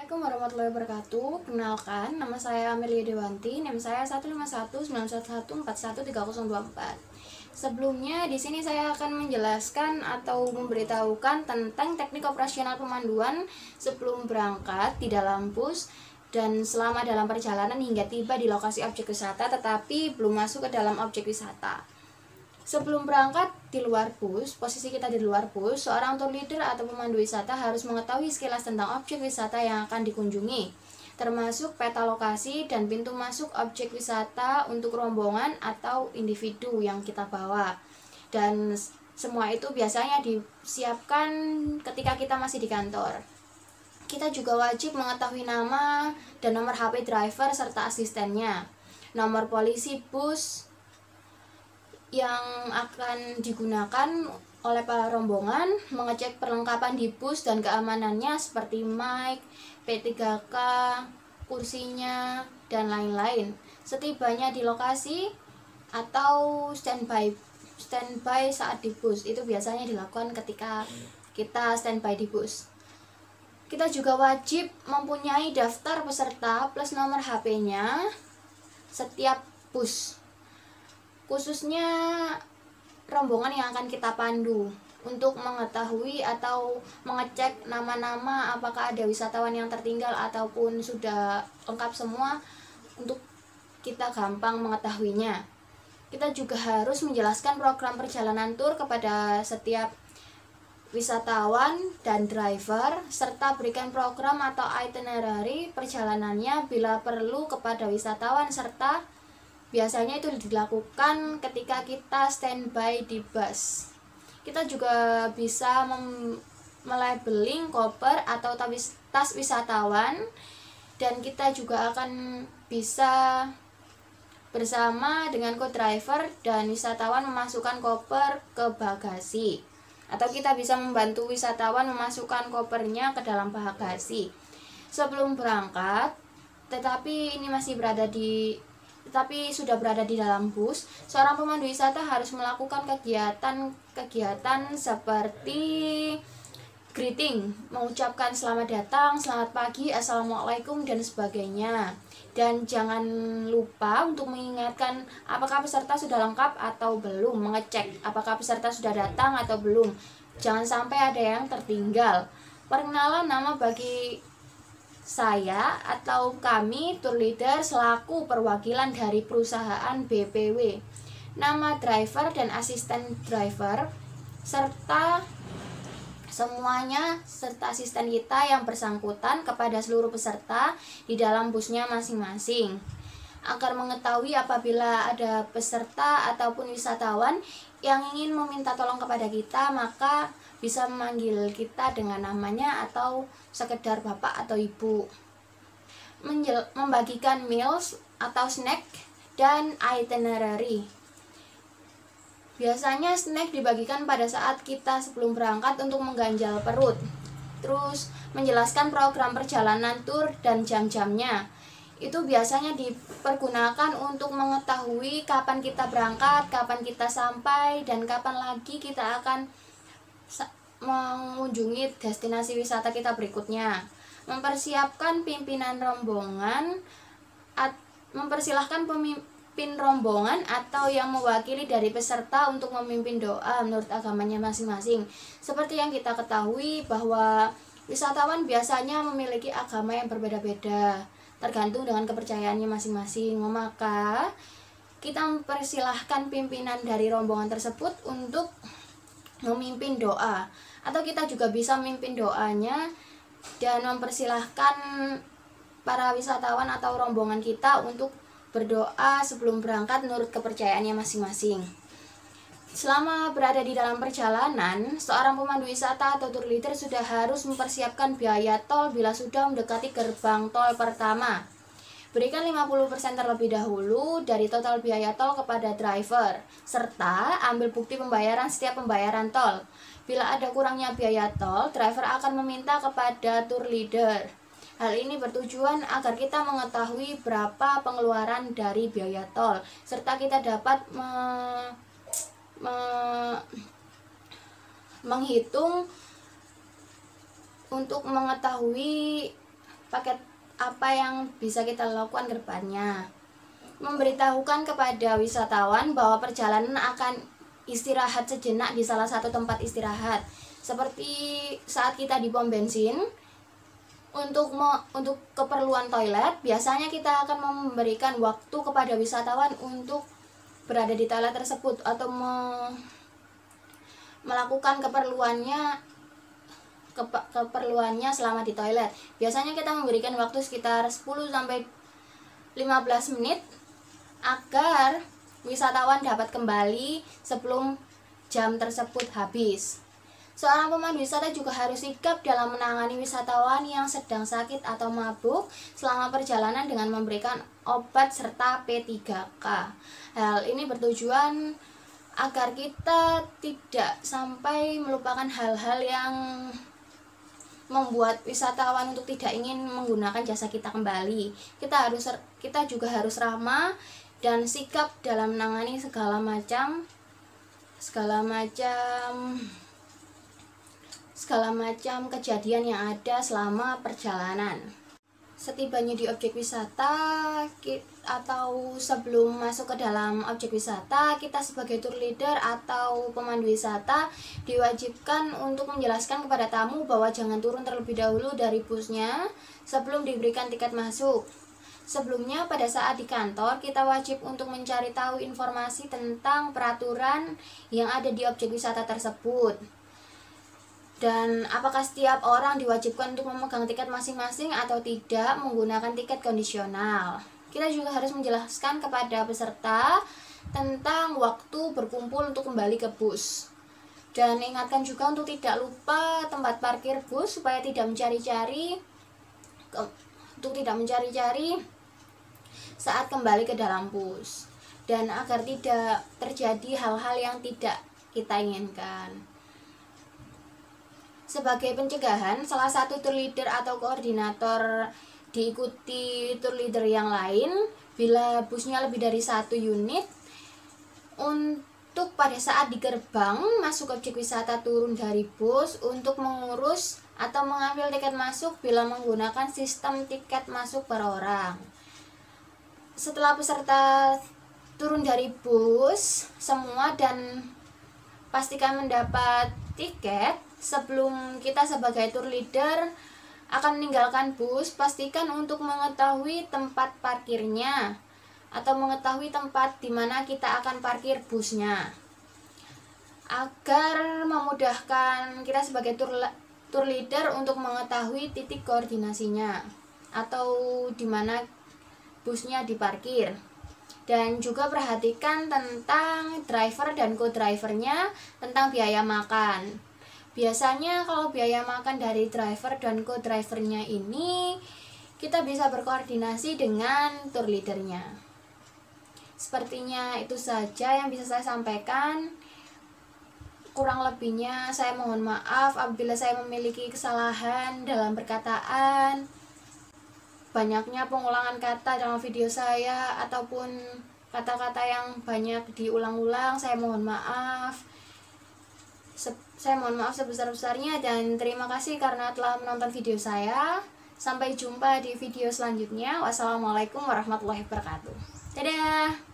Assalamualaikum warahmatullahi wabarakatuh. Kenalkan, nama saya Amelia Dewanti, NIM saya 15191413024. Sebelumnya di sini saya akan menjelaskan atau memberitahukan tentang teknik operasional pemanduan sebelum berangkat di dalam bus dan selama dalam perjalanan hingga tiba di lokasi objek wisata tetapi belum masuk ke dalam objek wisata. Sebelum berangkat di luar bus, posisi kita di luar bus, seorang tour leader atau pemandu wisata harus mengetahui sekilas tentang objek wisata yang akan dikunjungi, termasuk peta lokasi dan pintu masuk objek wisata untuk rombongan atau individu yang kita bawa. Dan semua itu biasanya disiapkan ketika kita masih di kantor. Kita juga wajib mengetahui nama dan nomor HP driver serta asistennya, nomor polisi bus yang akan digunakan oleh para rombongan, mengecek perlengkapan di bus dan keamanannya seperti mic, P3K, kursinya, dan lain-lain. Setibanya di lokasi atau standby saat di bus, itu biasanya dilakukan ketika kita standby di bus. Kita juga wajib mempunyai daftar peserta plus nomor HP-nya setiap bus, khususnya rombongan yang akan kita pandu, untuk mengetahui atau mengecek nama-nama apakah ada wisatawan yang tertinggal ataupun sudah lengkap semua, untuk kita gampang mengetahuinya. Kita juga harus menjelaskan program perjalanan tur kepada setiap wisatawan dan driver, serta berikan program atau itinerary perjalanannya bila perlu kepada wisatawan, serta biasanya itu dilakukan ketika kita standby di bus. Kita juga bisa melabeling koper atau tas wisatawan, dan kita juga akan bisa bersama dengan co-driver dan wisatawan memasukkan koper ke bagasi, atau kita bisa membantu wisatawan memasukkan kopernya ke dalam bagasi sebelum berangkat. Tetapi sudah berada di dalam bus, seorang pemandu wisata harus melakukan kegiatan seperti greeting, mengucapkan selamat datang, selamat pagi, assalamualaikum, dan sebagainya. Dan jangan lupa untuk mengingatkan apakah peserta sudah lengkap atau belum, mengecek apakah peserta sudah datang atau belum. Jangan sampai ada yang tertinggal. Perkenalan, nama bagi saya atau kami tour leader selaku perwakilan dari perusahaan BPW, nama driver dan asisten driver serta semuanya serta asisten kita yang bersangkutan kepada seluruh peserta di dalam busnya masing-masing, agar mengetahui apabila ada peserta ataupun wisatawan yang ingin meminta tolong kepada kita, maka bisa memanggil kita dengan namanya atau sekedar bapak atau ibu. Membagikan meals atau snack dan itinerary. Biasanya snack dibagikan pada saat kita sebelum berangkat untuk mengganjal perut. Terus menjelaskan program perjalanan tur dan jam-jamnya. Itu biasanya dipergunakan untuk mengetahui kapan kita berangkat, kapan kita sampai, dan kapan lagi kita akan mengunjungi destinasi wisata kita berikutnya. Mempersiapkan pimpinan rombongan, mempersilahkan pemimpin rombongan atau yang mewakili dari peserta untuk memimpin doa menurut agamanya masing-masing. Seperti yang kita ketahui bahwa wisatawan biasanya memiliki agama yang berbeda-beda, tergantung dengan kepercayaannya masing-masing. Maka kita mempersilahkan pimpinan dari rombongan tersebut untuk memimpin doa, atau kita juga bisa memimpin doanya dan mempersilahkan para wisatawan atau rombongan kita untuk berdoa sebelum berangkat menurut kepercayaannya masing-masing. Selama berada di dalam perjalanan, seorang pemandu wisata atau tour leader sudah harus mempersiapkan biaya tol bila sudah mendekati gerbang tol pertama. Berikan 50% terlebih dahulu dari total biaya tol kepada driver, serta ambil bukti pembayaran setiap pembayaran tol. Bila ada kurangnya biaya tol, driver akan meminta kepada tour leader. Hal ini bertujuan agar kita mengetahui berapa pengeluaran dari biaya tol, serta kita dapat menghitung untuk mengetahui paket apa yang bisa kita lakukan ke depannya. Memberitahukan kepada wisatawan bahwa perjalanan akan istirahat sejenak di salah satu tempat istirahat. Seperti saat kita di pom bensin, untuk keperluan toilet, biasanya kita akan memberikan waktu kepada wisatawan untuk berada di toilet tersebut atau melakukan keperluannya selama di toilet. Biasanya kita memberikan waktu sekitar 10 sampai 15 menit agar wisatawan dapat kembali sebelum jam tersebut habis. Seorang pemandu wisata juga harus sigap dalam menangani wisatawan yang sedang sakit atau mabuk selama perjalanan dengan memberikan obat serta P3K. Hal ini bertujuan agar kita tidak sampai melupakan hal-hal yang membuat wisatawan untuk tidak ingin menggunakan jasa kita kembali. Kita juga harus ramah dan sigap dalam menangani segala macam kejadian yang ada selama perjalanan. Setibanya di objek wisata atau sebelum masuk ke dalam objek wisata, kita sebagai tour leader atau pemandu wisata diwajibkan untuk menjelaskan kepada tamu bahwa jangan turun terlebih dahulu dari busnya sebelum diberikan tiket masuk. Sebelumnya, pada saat di kantor, kita wajib untuk mencari tahu informasi tentang peraturan yang ada di objek wisata tersebut. Dan apakah setiap orang diwajibkan untuk memegang tiket masing-masing atau tidak menggunakan tiket kondisional. Kita juga harus menjelaskan kepada peserta tentang waktu berkumpul untuk kembali ke bus. Dan ingatkan juga untuk tidak lupa tempat parkir bus supaya tidak mencari-cari saat kembali ke dalam bus. Dan agar tidak terjadi hal-hal yang tidak kita inginkan. Sebagai pencegahan, salah satu tour leader atau koordinator diikuti tour leader yang lain bila busnya lebih dari 1 unit. Untuk pada saat di gerbang masuk objek wisata turun dari bus untuk mengurus atau mengambil tiket masuk bila menggunakan sistem tiket masuk per orang. Setelah peserta turun dari bus semua dan pastikan mendapat tiket. Sebelum kita sebagai tour leader akan meninggalkan bus, pastikan untuk mengetahui tempat parkirnya atau mengetahui tempat di mana kita akan parkir busnya, agar memudahkan kita sebagai tour leader untuk mengetahui titik koordinasinya atau di mana busnya diparkir. Dan juga perhatikan tentang driver dan co-drivernya tentang biaya makan. Biasanya kalau biaya makan dari driver dan co-drivernya ini kita bisa berkoordinasi dengan tour leadernya. Sepertinya itu saja yang bisa saya sampaikan. Kurang lebihnya saya mohon maaf apabila saya memiliki kesalahan dalam perkataan, banyaknya pengulangan kata dalam video saya ataupun kata-kata yang banyak diulang-ulang. Saya mohon maaf. Saya mohon maaf sebesar-besarnya dan terima kasih karena telah menonton video saya. Sampai jumpa di video selanjutnya. Wassalamualaikum warahmatullahi wabarakatuh. Dadah.